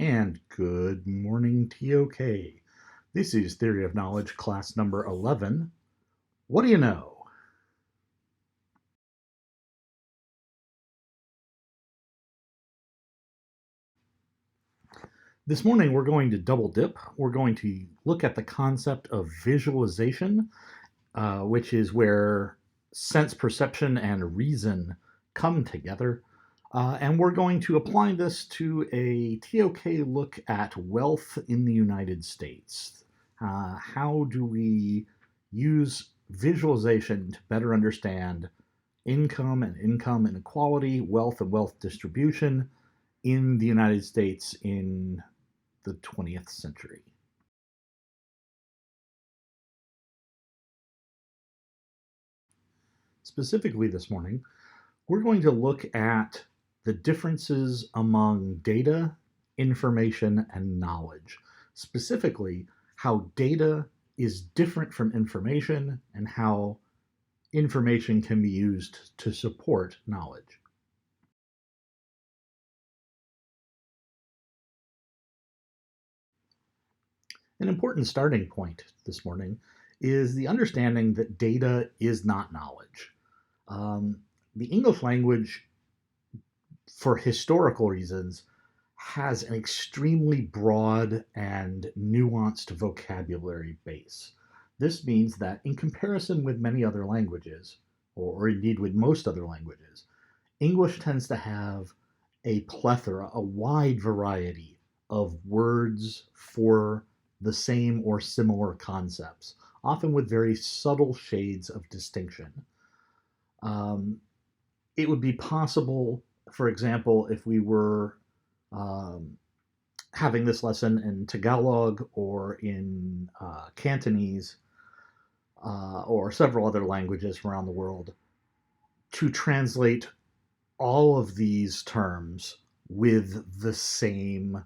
And good morning, TOK. This is Theory of Knowledge, class number 11. What do you know? This morning we're going to double dip. We're going to look at the concept of visualization, which is where sense perception and reason come together. And we're going to apply this to a TOK look at wealth in the United States. How do we use visualization to better understand income and income inequality, wealth and wealth distribution in the United States in the 20th century? Specifically this morning, we're going to look at the differences among data, information, and knowledge. Specifically, how data is different from information and how information can be used to support knowledge. An important starting point this morning is the understanding that data is not knowledge. The English language, for historical reasons, has an extremely broad and nuanced vocabulary base. This means that, in comparison with many other languages, or indeed with most other languages, English tends to have a plethora, a wide variety of words for the same or similar concepts, often with very subtle shades of distinction. Um, it would be possible, for example, if we were um, having this lesson in Tagalog or in Cantonese or several other languages from around the world, to translate all of these terms with the same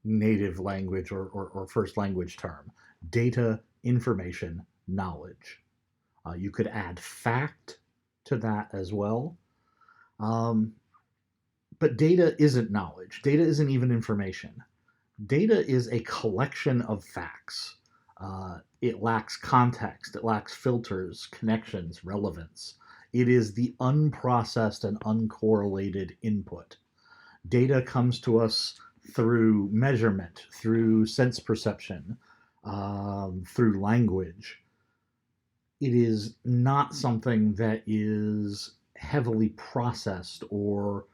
native language or first language term: data, information, knowledge. You could add fact to that as well. Um, but data isn't knowledge. Data isn't even information. Data is a collection of facts. It lacks context, it lacks filters, connections, relevance. It is the unprocessed and uncorrelated input. Data comes to us through measurement, through sense perception, through language. It is not something that is heavily processed or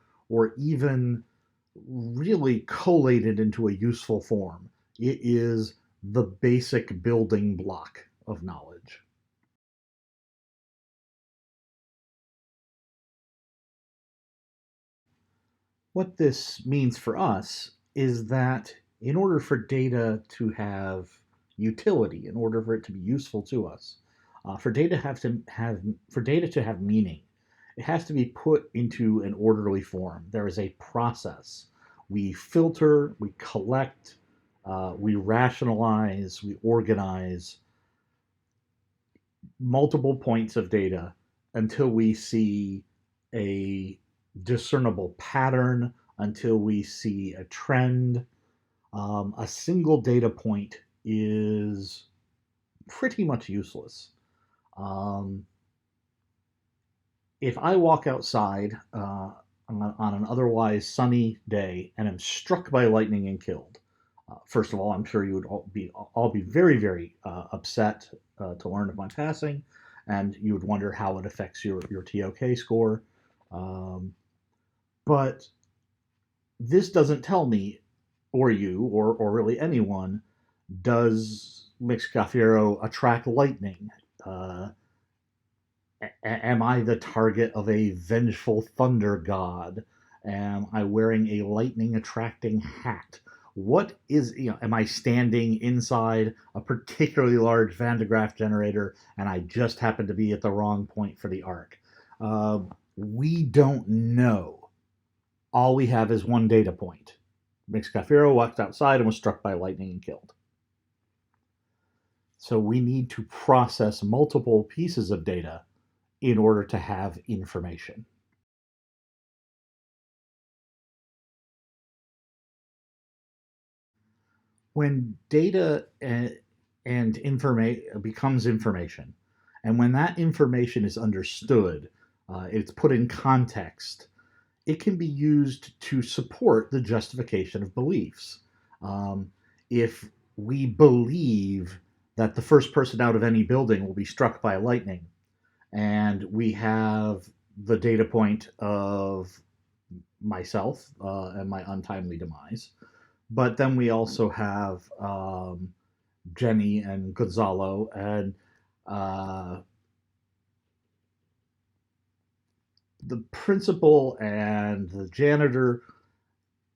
even really collated into a useful form. It is the basic building block of knowledge. What this means for us is that in order for data to have utility, in order for it to be useful to us, for data to have meaning, it has to be put into an orderly form. There is a process. We filter, we collect, we rationalize, we organize multiple points of data until we see a discernible pattern, until we see a trend. A single data point is pretty much useless. Um, if I walk outside on an otherwise sunny day and am struck by lightning and killed, first of all, I'm sure you would all be very, very upset to learn of my passing, and you would wonder how it affects your TOK score. Um, but this doesn't tell me, or you, or really anyone, does Mixcafiero attract lightning? Uh, am I the target of a vengeful thunder god? Am I wearing a lightning attracting hat? What is, am I standing inside a particularly large Van de Graaff generator and I just happen to be at the wrong point for the arc? We don't know. All we have is one data point. Mixcafiero walked outside and was struck by lightning and killed. So we need to process multiple pieces of data in order to have information. when data and information becomes information, and when that information is understood, it's put in context, it can be used to support the justification of beliefs. Um, if we believe that the first person out of any building will be struck by lightning, and we have the data point of myself and my untimely demise, but then we also have Jenny and Gonzalo and uh, the principal and the janitor.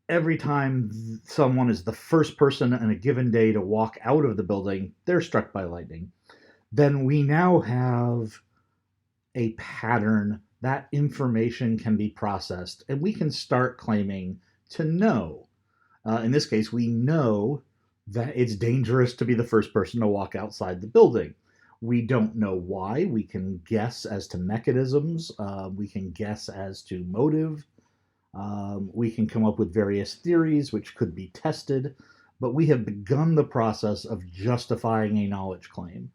Every time someone is the first person on a given day to walk out of the building, they're struck by lightning. Then we now have a pattern. That information can be processed, and we can start claiming to know. In this case, we know that it's dangerous to be the first person to walk outside the building. We don't know why. We can guess as to mechanisms. We can guess as to motive. We can come up with various theories which could be tested, but we have begun the process of justifying a knowledge claim.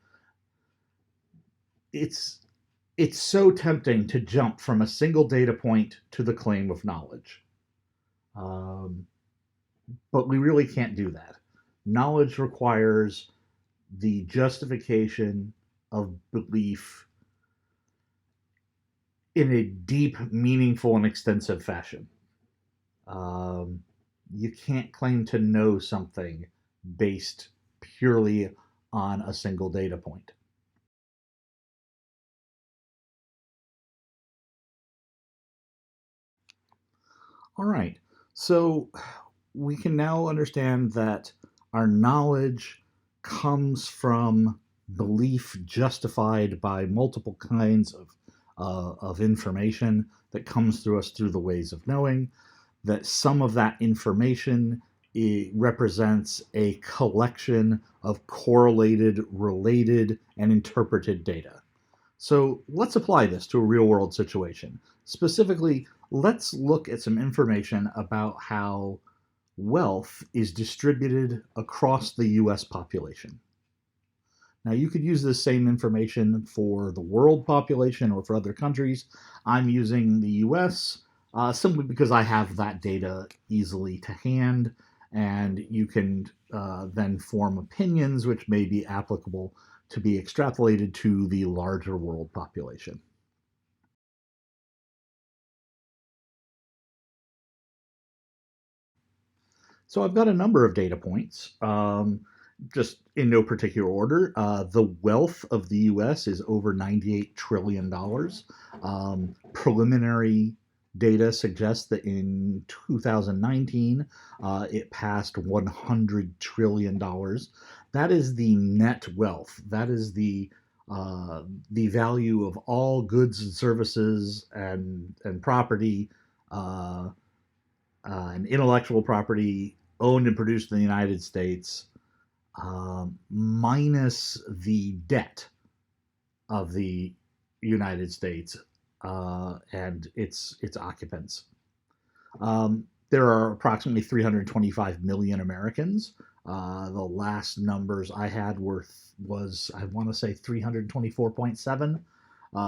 It's it's so tempting to jump from a single data point to the claim of knowledge. Um, but we really can't do that. Knowledge requires the justification of belief in a deep, meaningful, and extensive fashion. Um, you can't claim to know something based purely on a single data point. All right. So we can now understand that our knowledge comes from belief justified by multiple kinds of information that comes through us through the ways of knowing, that some of that information represents a collection of correlated, related, and interpreted data. So let's apply this to a real world situation. Specifically, let's look at some information about how wealth is distributed across the US population. Now, you could use this same information for the world population or for other countries. I'm using the US simply because I have that data easily to hand, and you can then form opinions which may be applicable to be extrapolated to the larger world population. So I've got a number of data points, just in no particular order. The wealth of the U.S. is over $98 trillion. Preliminary data suggests that in 2019, it passed $100 trillion. That is the net wealth. That is the value of all goods and services and property uh, and intellectual property owned and produced in the United States, minus the debt of the United States and its occupants. There are approximately 325 million Americans. The last numbers I had was I want to say 324.7.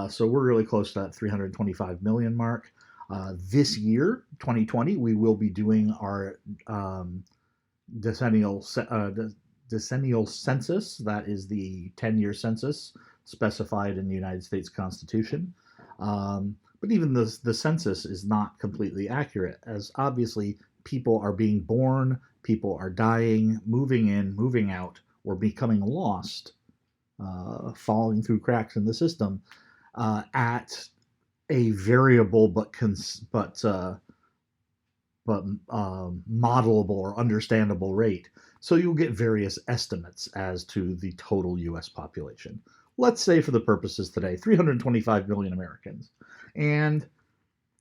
So we're really close to that 325 million mark. This year, 2020, we will be doing our decennial decennial census. That is the 10-year census specified in the United States Constitution. But even the census is not completely accurate, as obviously people are being born, people are dying, moving in, moving out, or becoming lost, falling through cracks in the system at a variable but modelable or understandable rate. So you'll get various estimates as to the total U.S. population. Let's say, for the purposes today, 325 million Americans. And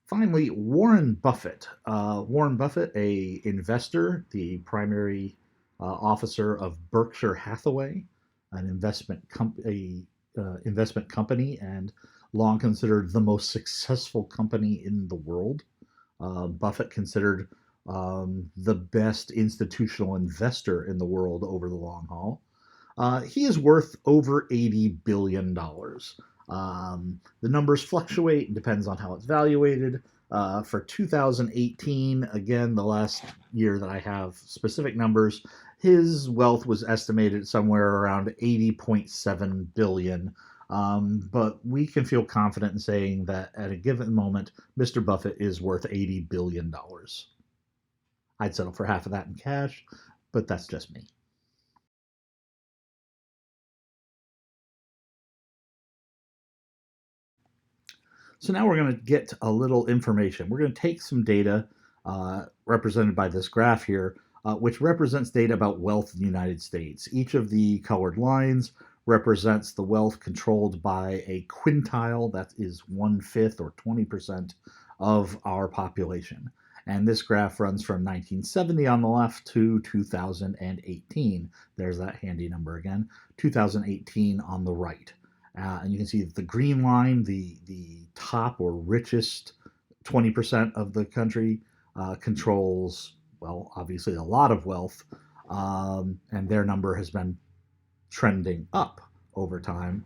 finally, Warren Buffett. Warren Buffett, a investor, the primary officer of Berkshire Hathaway, an investment company, and long considered the most successful company in the world. Buffett considered the best institutional investor in the world over the long haul. He is worth over $80 billion. The numbers fluctuate, it depends on how it's valuated. For 2018, again, the last year that I have specific numbers, his wealth was estimated somewhere around 80.7 billion. But we can feel confident in saying that at a given moment, Mr. Buffett is worth $80 billion. I'd settle for half of that in cash, but that's just me. So now we're going to get a little information. We're going to take some data represented by this graph here, which represents data about wealth in the United States. Each of the colored lines represents the wealth controlled by a quintile, that is 1/5 or 20% of our population. And this graph runs from 1970 on the left to 2018. There's that handy number again, 2018 on the right. And you can see that the green line, the top or richest 20% of the country, controls, well, obviously a lot of wealth, and their number has been trending up over time.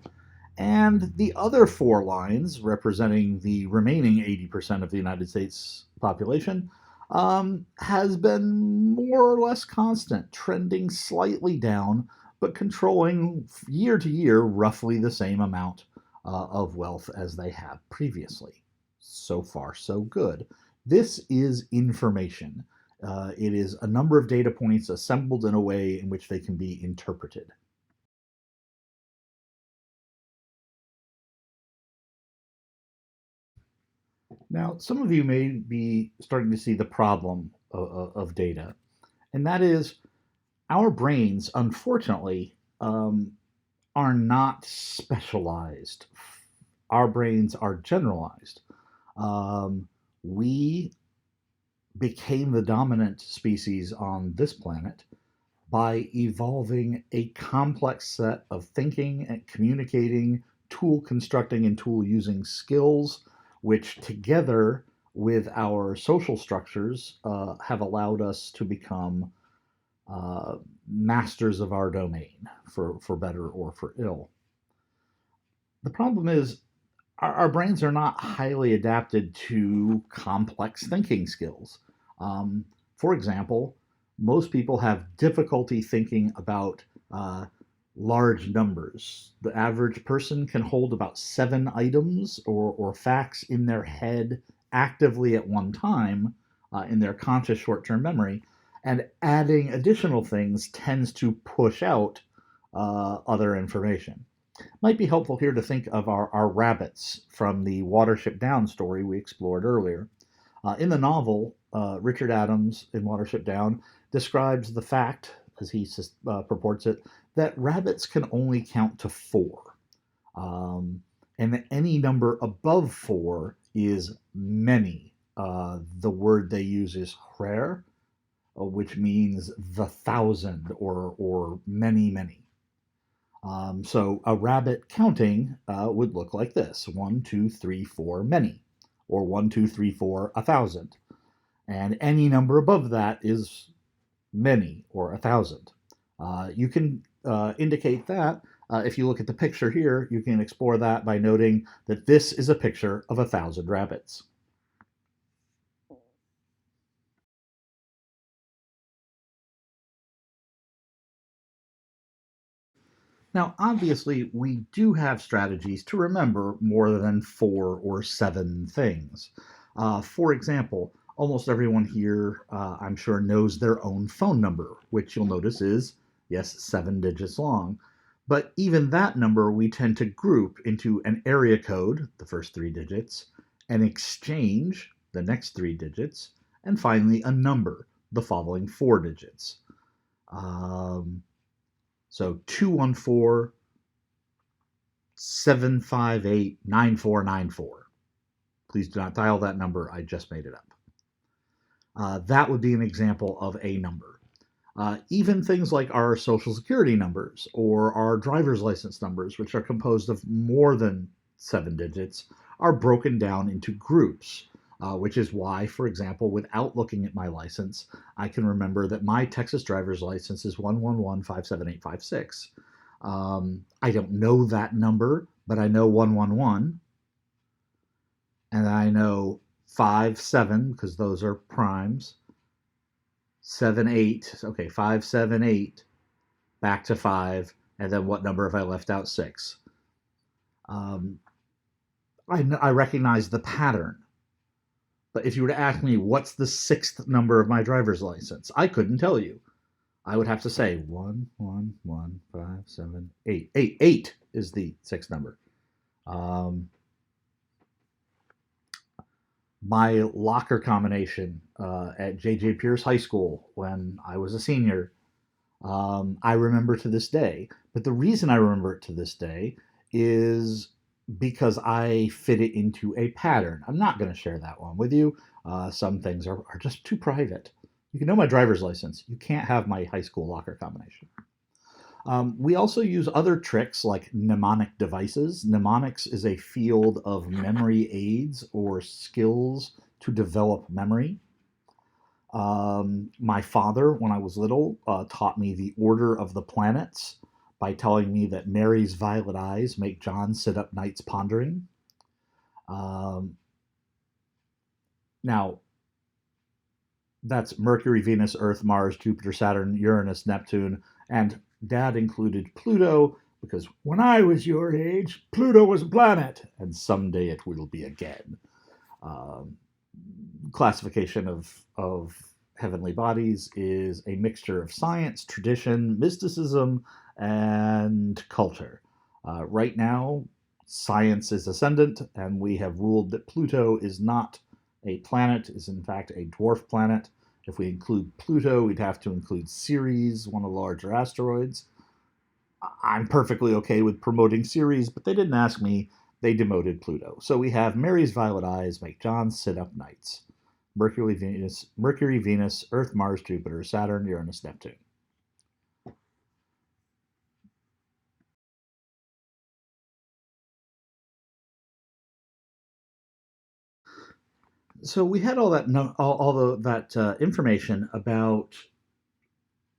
And the other four lines, representing the remaining 80% of the United States population, has been more or less constant, trending slightly down, but controlling year to year roughly the same amount of wealth as they have previously. So far, so good. This is information. It is a number of data points assembled in a way in which they can be interpreted. Now, some of you may be starting to see the problem of data, and that is our brains, unfortunately, are not specialized. Our brains are generalized. We became the dominant species on this planet by evolving a complex set of thinking and communicating, tool constructing, and tool using skills, which together with our social structures have allowed us to become masters of our domain, for better or for ill. The problem is our brains are not highly adapted to complex thinking skills. For example, most people have difficulty thinking about large numbers. The average person can hold about 7 items or facts in their head actively at one time in their conscious short term memory, and adding additional things tends to push out other information. Might be helpful here to think of our rabbits from the Watership Down story we explored earlier. In the novel, Richard Adams in Watership Down describes the fact, as he purports it, that rabbits can only count to 4. And that any number above 4 is many. The word they use is rare, which means the thousand or many, many. So a rabbit counting would look like this: 1, 2, 3, 4, many, or 1, 2, 3, 4, 1,000. And any number above that is many or 1,000. You can indicate that if you look at the picture here. You can explore that by noting that this is a picture of 1,000 rabbits. Now, obviously, we do have strategies to remember more than 4 or 7 things. For example, almost everyone here, I'm sure, knows their own phone number, which you'll notice is, yes, 7 digits long. But even that number we tend to group into an area code, the first 3 digits, an exchange, the next 3 digits, and finally a number, the following 4 digits. So 214 758 9494. Please do not dial that number. I just made it up. That would be an example of a number. Even things like our social security numbers or our driver's license numbers, which are composed of more than 7 digits, are broken down into groups. which is why, for example, without looking at my license, I can remember that my Texas driver's license is 111-57856. I don't know that number, but I know 111, and I know 57 because those are primes. 78, okay, 578 back to 5, and then what number have I left out? 6. Um, I recognize the pattern. But if you were to ask me what's the 6th number of my driver's license, I couldn't tell you. I would have to say 111-578. 8 is the 6th number. My locker combination at J.J. Pierce High School when I was a senior, I remember to this day. But the reason I remember it to this day is because I fit it into a pattern. I'm not going to share that one with you. Some things are just too private. You can know my driver's license. You can't have my high school locker combination. We also use other tricks like mnemonic devices. Mnemonics is a field of memory aids or skills to develop memory. My father, when I was little, taught me the order of the planets by telling me that Mary's violet eyes make John sit up nights pondering. Now, that's Mercury, Venus, Earth, Mars, Jupiter, Saturn, Uranus, Neptune, and Dad included Pluto because when I was your age, Pluto was a planet, and someday it will be again. Classification of heavenly bodies is a mixture of science, tradition, mysticism, and culture. Right now, science is ascendant, and we have ruled that Pluto is not a planet, is in fact a dwarf planet. If we include Pluto, we'd have to include Ceres, one of the larger asteroids. I'm perfectly okay with promoting Ceres, but they didn't ask me. They demoted Pluto. So we have Mary's violet eyes make John sit up nights. Mercury, Venus, Earth, Mars, Jupiter, Saturn, Uranus, Neptune. So we had all that information about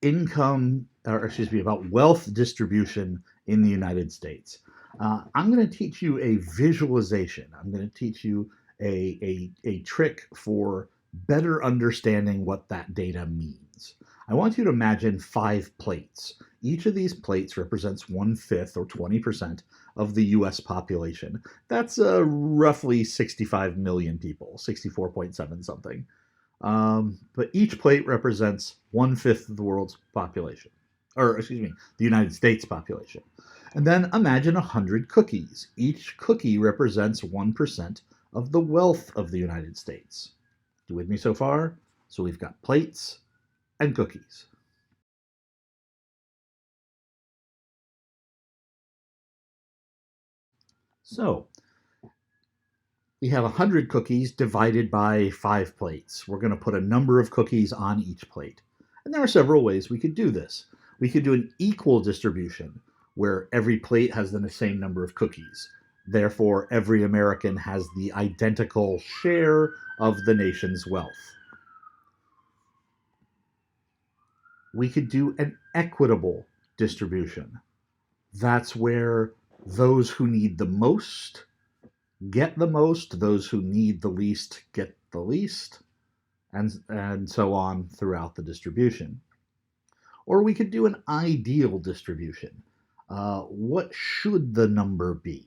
income, or excuse me, about wealth distribution in the United States. I'm going to teach you a visualization. I'm going to teach you a trick for better understanding what that data means. I want you to imagine 5 plates. Each of these plates represents 1/5 or 20% of the US population. That's roughly 65 million people, 64.7 something. But each plate represents 1/5 of the world's population, or excuse me, the United States population. And then imagine 100 cookies. Each cookie represents 1% of the wealth of the United States. You with me so far? So we've got plates and cookies. So we have 100 cookies divided by 5 plates. We're going to put a number of cookies on each plate. And there are several ways we could do this. We could do an equal distribution where every plate has the same number of cookies. Therefore, every American has the identical share of the nation's wealth. We could do an equitable distribution. That's where those who need the most get the most, those who need the least get the least, and so on throughout the distribution. Or we could do an ideal distribution. What should the number be?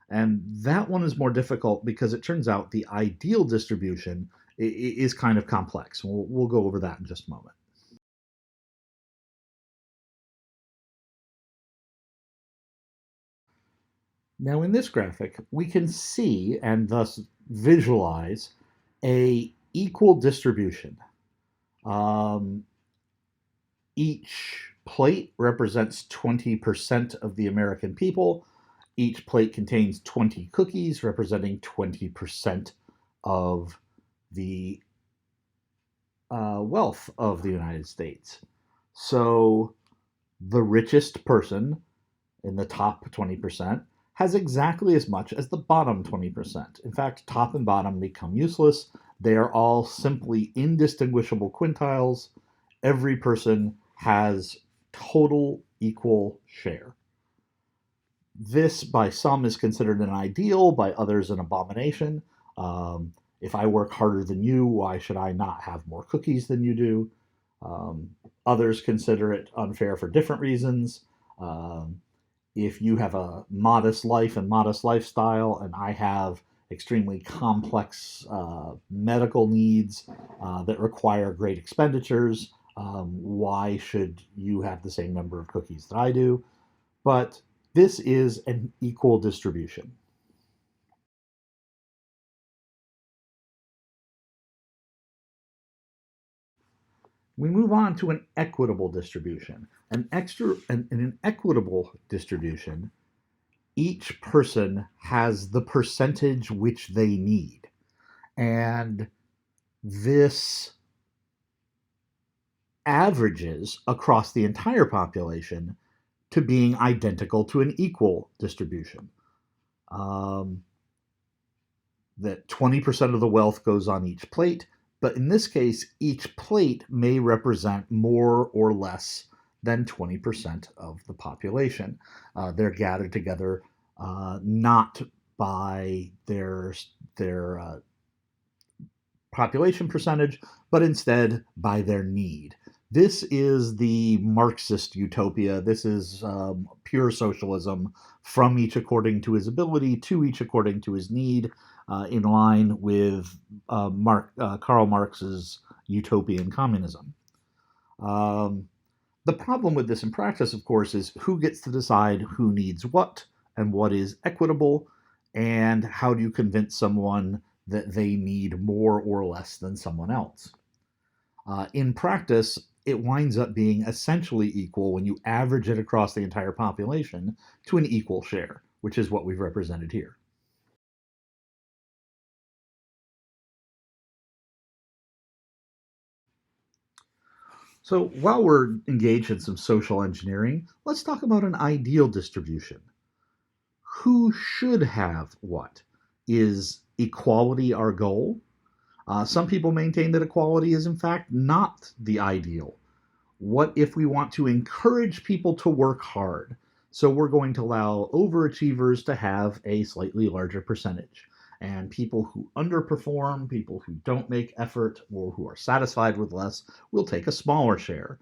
And that one is more difficult because it turns out the ideal distribution is kind of complex. We'll go over that in just a moment. Now in this graphic, we can see and thus visualize a equal distribution. Each plate represents 20% of the American people. Each plate contains 20 cookies, representing 20% of the wealth of the United States. So the richest person in the top 20% has exactly as much as the bottom 20%. In fact, top and bottom become useless. They are all simply indistinguishable quintiles. Every person has total equal share. This, by some, is considered an ideal, by others, an abomination. If I work harder than you, why should I not have more cookies than you do? Um, Others consider it unfair for different reasons. Um, if you have a modest life and modest lifestyle, and I have extremely complex medical needs that require great expenditures, why should you have the same number of cookies that I do? But this is an equal distribution. We move on to an equitable distribution. An equitable distribution, each person has the percentage which they need. And this averages across the entire population to being identical to an equal distribution. Um, that 20% of the wealth goes on each plate, but in this case, each plate may represent more or less than 20% of the population. They're gathered together not by their population percentage, but instead by their need. This is the Marxist utopia. This is pure socialism, from each according to his ability, to each according to his need, in line with Karl Marx's utopian communism. Um, the problem with this in practice, of course, is who gets to decide who needs what and what is equitable, and how do you convince someone that they need more or less than someone else. In practice, it winds up being essentially equal when you average it across the entire population to an equal share, which is what we've represented here. So while we're engaged in some social engineering, let's talk about an ideal distribution. Who should have what? Is equality our goal? Some people maintain that equality is, in fact, not the ideal. What if we want to encourage people to work hard? So we're going to allow overachievers to have a slightly larger percentage. And people who underperform, people who don't make effort, or who are satisfied with less, will take a smaller share.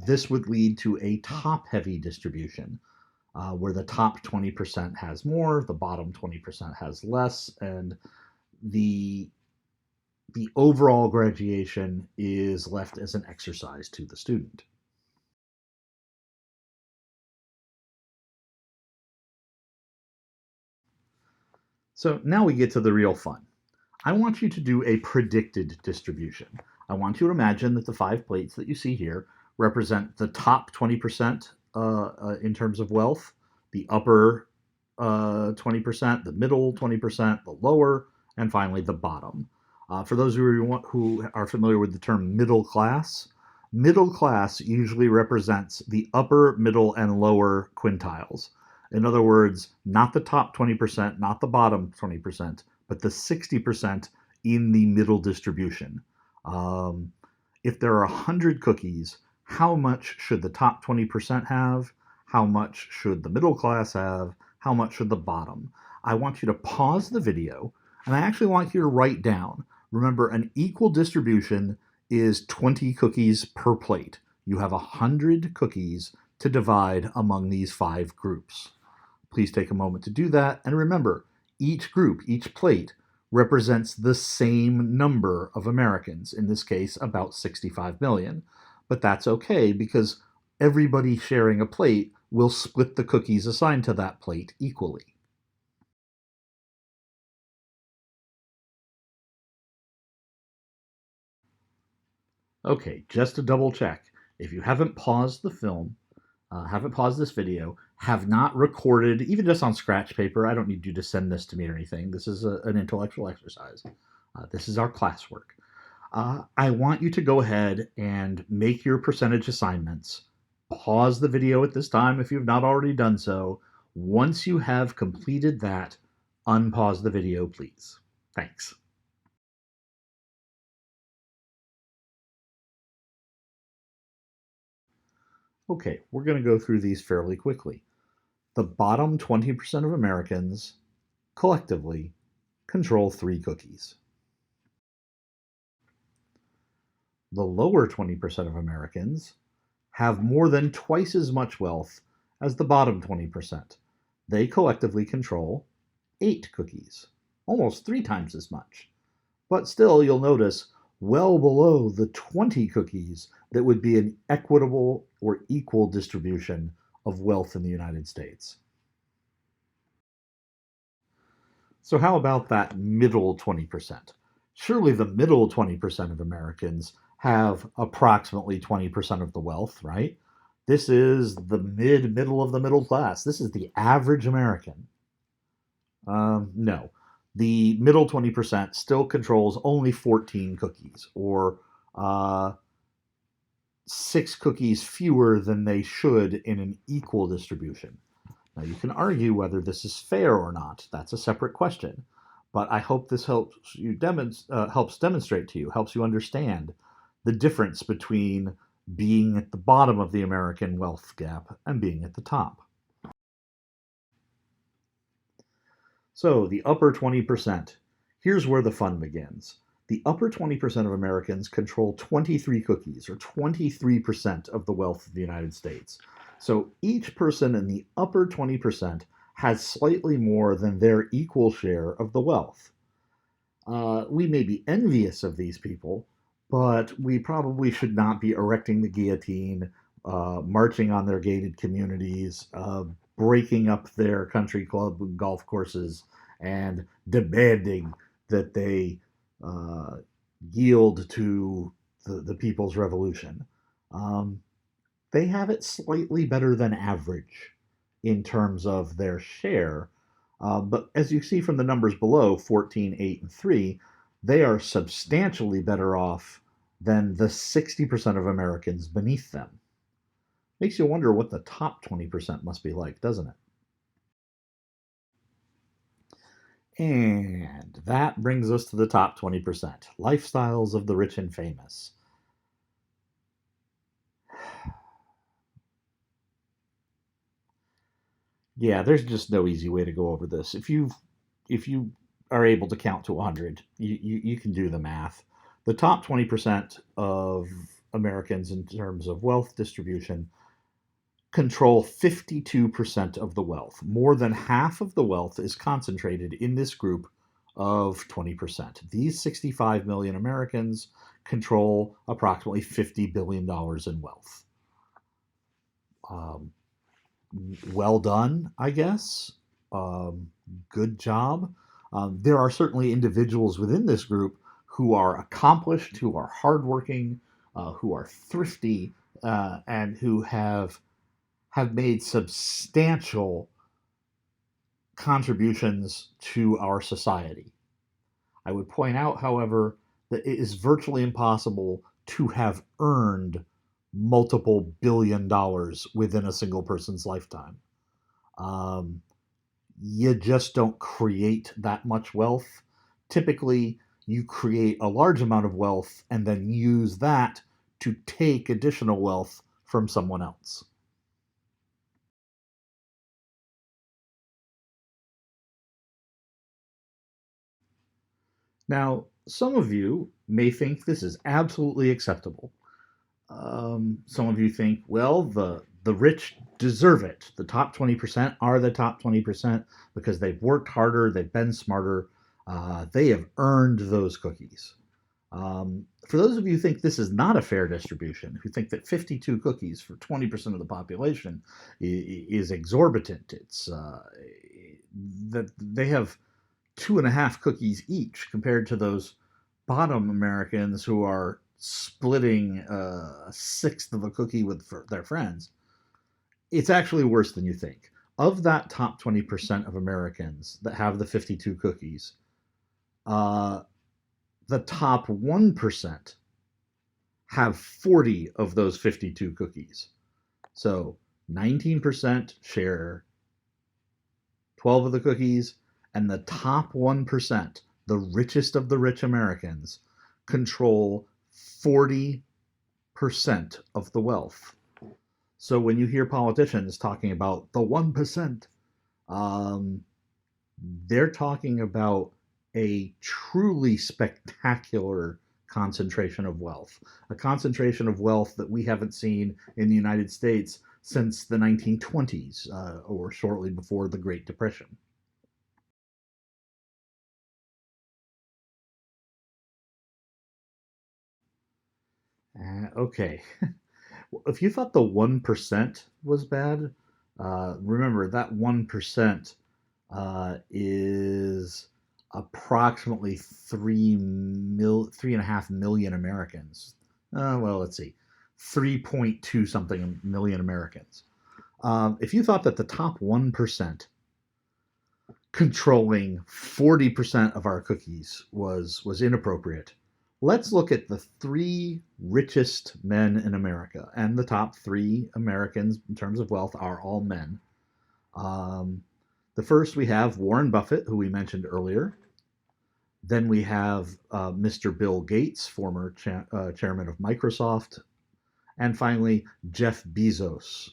This would lead to a top heavy distribution, where the top 20% has more, the bottom 20% has less, and the the overall graduation is left as an exercise to the student. So now we get to the real fun. I want you to do a predicted distribution. I want you to imagine that the 5 plates that you see here represent the top 20% in terms of wealth, the upper 20%, the middle 20%, the lower, and finally the bottom. For those of you who are familiar with the term middle class usually represents the upper, middle, and lower quintiles. In other words, not the top 20%, not the bottom 20%, but the 60% in the middle distribution. Um, if there are 100 cookies, how much should the top 20% have? How much should the middle class have? How much should the bottom? I want you to pause the video, and I actually want you to write down. Remember, an equal distribution is 20 cookies per plate. You have 100 cookies to divide among these 5 groups. Please take a moment to do that. And remember, each group, each plate, represents the same number of Americans, in this case, about 65 million. But that's okay, because everybody sharing a plate will split the cookies assigned to that plate equally. Okay, just to double check, if you haven't paused the film, haven't paused this video, have not recorded, even just on scratch paper, I don't need you to send this to me or anything. This is an intellectual exercise. This is our classwork. I want you to go ahead and make your percentage assignments. Pause the video at this time if you've not already done so. Once you have completed that, unpause the video, please. Thanks. Okay, we're going to go through these fairly quickly. The bottom 20% of Americans collectively control 3 cookies. The lower 20% of Americans have more than twice as much wealth as the bottom 20%. They collectively control 8 cookies, almost 3 times as much. But still, you'll notice well below the 20 cookies that would be an equitable or equal distribution of wealth in the United States. So, how about that middle 20%? Surely the middle 20% of Americans have approximately 20% of the wealth, right? This is the middle of the middle class. This is the average American. No. The middle 20% still controls only 14 cookies, or 6 cookies fewer than they should in an equal distribution. Now, you can argue whether this is fair or not. That's a separate question. But I hope this helps demonstrate to you, helps you understand the difference between being at the bottom of the American wealth gap and being at the top. So, the upper 20%, here's where the fun begins. The upper 20% of Americans control 23 cookies, or 23% of the wealth of the United States. So, each person in the upper 20% has slightly more than their equal share of the wealth. We may be envious of these people, but we probably should not be erecting the guillotine, marching on their gated communities, breaking up their country club and golf courses, and demanding that they yield to the People's Revolution. They have it slightly better than average in terms of their share. But as you see from the numbers below, 14, 8, and 3, they are substantially better off than the 60% of Americans beneath them. Makes you wonder what the top 20% must be like, doesn't it? And that brings us to the top 20%, lifestyles of the rich and famous. Yeah, there's just no easy way to go over this. If you are able to count to 100, you can do the math. The top 20% of Americans in terms of wealth distribution control 52% of the wealth. More than half of the wealth is concentrated in this group of 20%. These 65 million Americans control approximately $50 billion in wealth. Um, well done, I guess. Good job. There are certainly individuals within this group who are accomplished, who are hardworking, who are thrifty, and who have made substantial contributions to our society. I would point out, however, that it is virtually impossible to have earned multiple billion dollars within a single person's lifetime. Um, you just don't create that much wealth. Typically, you create a large amount of wealth and then use that to take additional wealth from someone else. Now, some of you may think this is absolutely acceptable. Some of you think, well, the rich deserve it. The top 20% are the top 20% because they've worked harder, they've been smarter, they have earned those cookies. For those of you who think this is not a fair distribution, who think that 52 cookies for 20% of the population is exorbitant, it's that they have 2.5 cookies each compared to those bottom Americans who are splitting a sixth of a cookie with their friends. It's actually worse than you think. Of that top 20% of Americans that have the 52 cookies, uh, the top 1% have 40 of those 52 cookies. So 19% share 12 of the cookies, and the top 1%, the richest of the rich Americans, control 40% of the wealth. So when you hear politicians talking about the 1%, um, they're talking about a truly spectacular concentration of wealth, a concentration of wealth that we haven't seen in the United States since the 1920s, or shortly before the Great Depression. Okay, if you thought the 1% was bad, remember that 1% is approximately 3.5 million Americans. Well, let's see, 3.2 something million Americans. If you thought that the top 1% controlling 40% of our cookies was inappropriate, let's look at the three richest men in America. And the top three Americans in terms of wealth are all men. The first we have Warren Buffett, who we mentioned earlier. Then we have Mr. Bill Gates, former chairman of Microsoft. And finally, Jeff Bezos.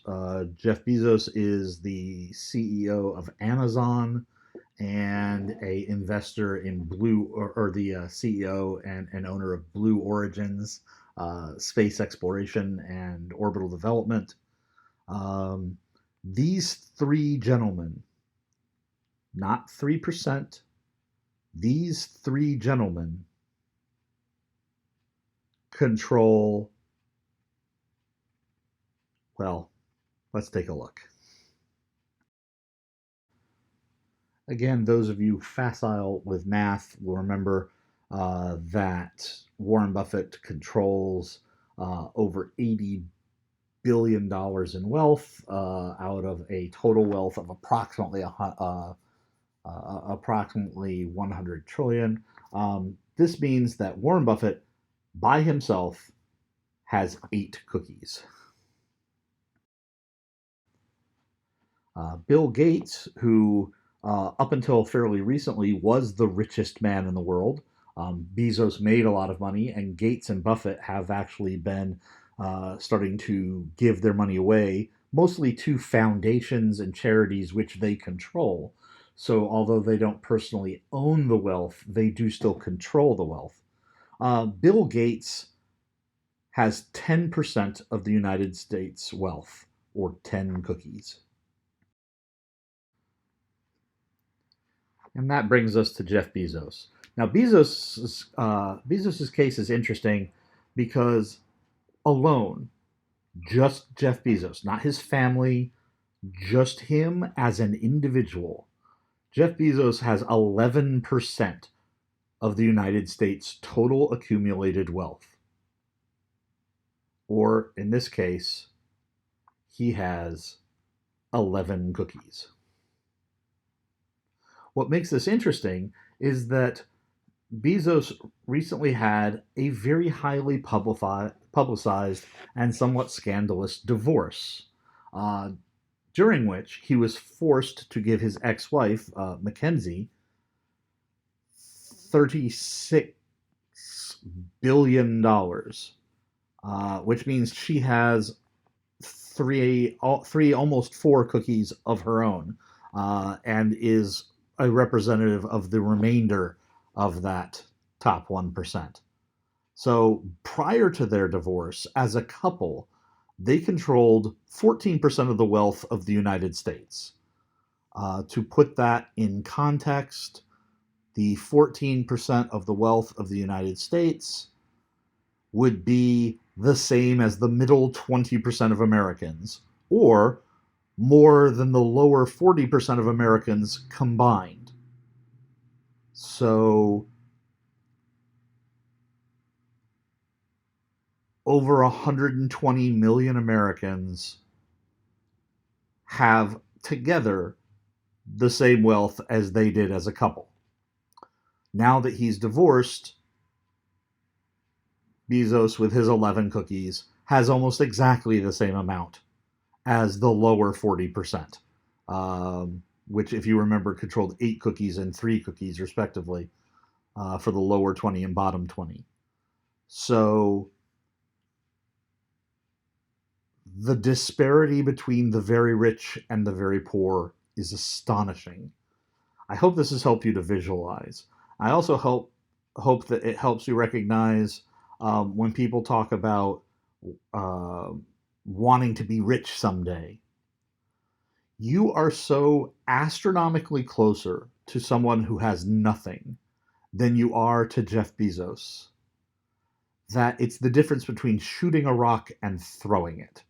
Jeff Bezos is the CEO of Amazon and a investor in or the CEO and owner of Blue Origins, space exploration and orbital development. These three gentlemen, not 3%, these three gentlemen control, well, let's take a look. Again, those of you facile with math will remember that Warren Buffett controls over $80 billion in wealth out of a total wealth of approximately 100 trillion. This means that Warren Buffett by himself has 8 cookies. Bill Gates, who up until fairly recently was the richest man in the world. Bezos made a lot of money, and Gates and Buffett have actually been starting to give their money away, mostly to foundations and charities which they control. So although they don't personally own the wealth, they do still control the wealth. Bill Gates has 10% of the United States wealth, or 10 cookies. And that brings us to Jeff Bezos. Now, Bezos's case is interesting because alone, just Jeff Bezos, not his family, just him as an individual, Jeff Bezos has 11% of the United States' total accumulated wealth. Or in this case, he has 11 cookies. What makes this interesting is that Bezos recently had a very highly publicized and somewhat scandalous divorce, during which he was forced to give his ex-wife, Mackenzie, $36 billion, which means she has three, almost 4 cookies of her own, and is a representative of the remainder of that top 1%. So prior to their divorce, as a couple, they controlled 14% of the wealth of the United States. To put that in context, the 14% of the wealth of the United States would be the same as the middle 20% of Americans, or more than the lower 40% of Americans combined. So over 120 million Americans have together the same wealth as they did as a couple. Now that he's divorced, Bezos, with his 11 cookies, has almost exactly the same amount as the lower 40%. which, if you remember, controlled 8 cookies and 3 cookies, respectively, for the lower 20 and bottom 20. So the disparity between the very rich and the very poor is astonishing. I hope this has helped you to visualize. I also hope that it helps you recognize when people talk about uh, wanting to be rich someday. You are so astronomically closer to someone who has nothing than you are to Jeff Bezos that it's the difference between shooting a rock and throwing it.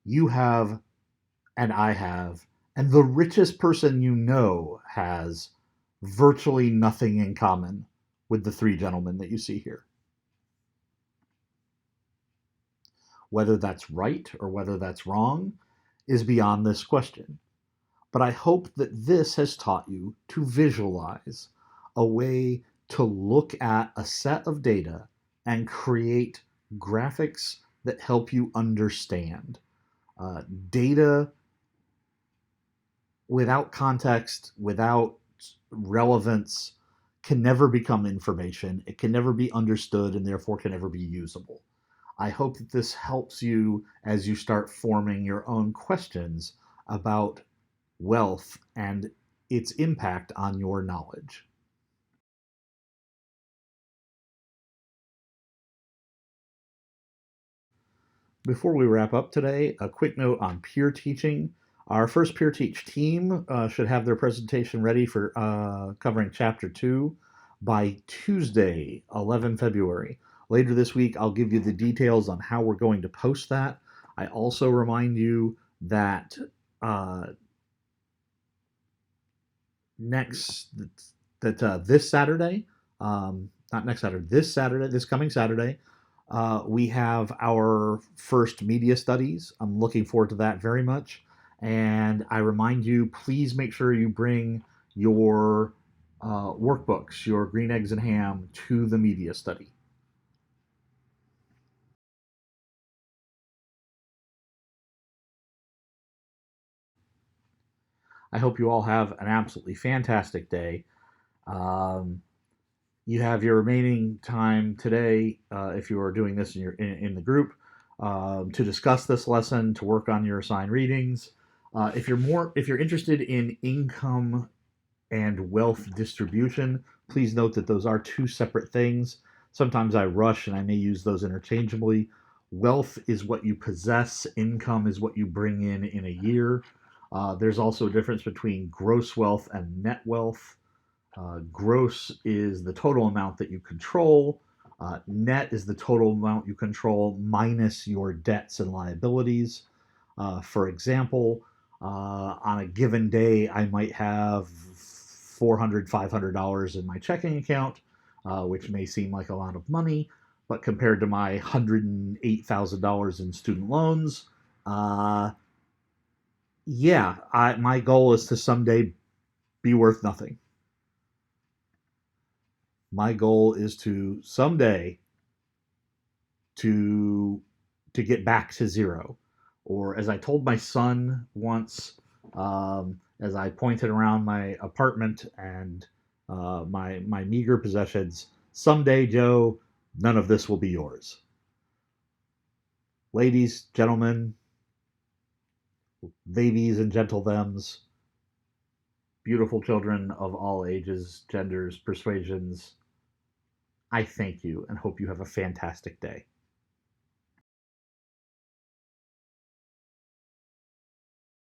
You have, and I have, and the richest person you know has virtually nothing in common with the 3 gentlemen that you see here. Whether that's right or whether that's wrong is beyond this question. But I hope that this has taught you to visualize a way to look at a set of data and create graphics that help you understand. Data without context, without relevance, can never become information. It can never be understood and therefore can never be usable. I hope that this helps you as you start forming your own questions about wealth and its impact on your knowledge. Before we wrap up today, a quick note on peer teaching. Our first peer teach team should have their presentation ready for covering chapter 2 by Tuesday, 11 February. Later this week, I'll give you the details on how we're going to post that. I also remind you that this Saturday, not next Saturday, this coming Saturday, we have our first media studies. I'm looking forward to that very much. And I remind you, please make sure you bring your workbooks, your green eggs and ham, to the media study. I hope you all have an absolutely fantastic day. Um, you have your remaining time today, if you are doing this in the group, to discuss this lesson, to work on your assigned readings. If you're interested in income and wealth distribution, please note that those are 2 separate things. Sometimes I rush and I may use those interchangeably. Wealth is what you possess, income is what you bring in a year. There's also a difference between gross wealth and net wealth. Gross is the total amount that you control. Net is the total amount you control minus your debts and liabilities. For example, on a given day, I might have $400, $500 in my checking account, which may seem like a lot of money, but compared to my $108,000 in student loans, my goal is to someday be worth nothing. My goal is to someday to get back to zero. Or as I told my son once, as I pointed around my apartment and my meager possessions, someday, Joe, none of this will be yours. Ladies, gentlemen, babies and gentle thems, beautiful children of all ages, genders, persuasions, I thank you and hope you have a fantastic day.